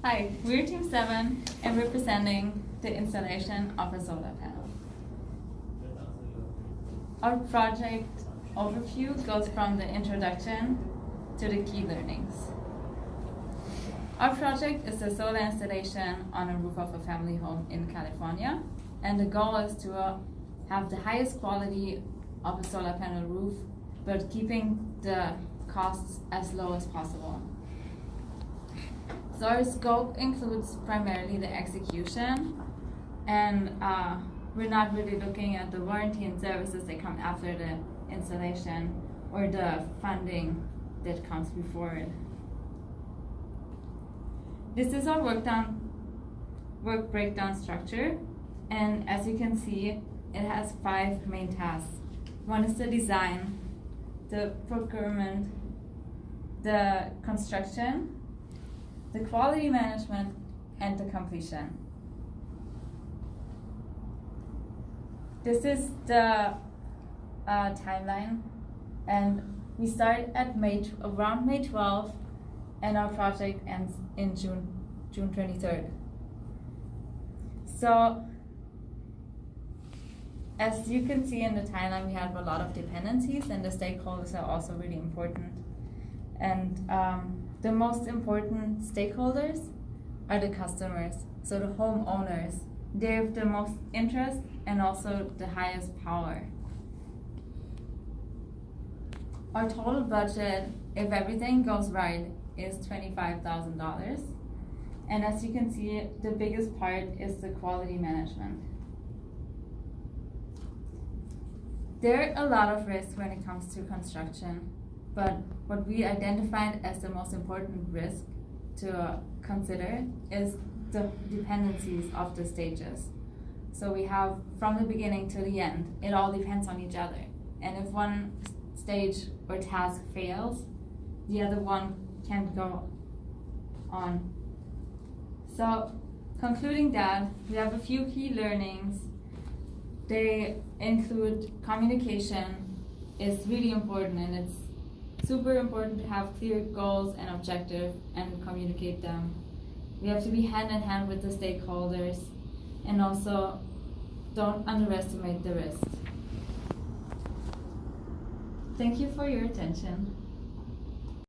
Hi, we're Team 7 and we're presenting the installation of a solar panel. Our project overview goes from the introduction to the key learnings. Our project is a solar installation on a roof of a family home in California, and the goal is to have the highest quality of a solar panel roof, but keeping the costs as low as possible. So our scope includes primarily the execution, and we're not really looking at the warranty and services that come after the installation or the funding that comes before it. This is our work breakdown structure, and as you can see, it has 5 main tasks. One is the design, the procurement, the construction, the quality management, and the completion. This is the timeline, and we start at around May 12th, and our project ends in June 23rd. So, as you can see in the timeline, we have a lot of dependencies, and the stakeholders are also really important. And the most important stakeholders are the customers, so the homeowners. They have the most interest and also the highest power. Our total budget, if everything goes right, is $25,000. And as you can see, the biggest part is the quality management. There are a lot of risks when it comes to construction, but what we identified as the most important risk to consider is the dependencies of the stages. So we have from the beginning to the end, it all depends on each other. And if one stage or task fails, the other one can't go on. So concluding that, we have a few key learnings. They include communication is really important, and it's super important to have clear goals and objectives and communicate them. We have to be hand in hand with the stakeholders, and also don't underestimate the risk. Thank you for your attention.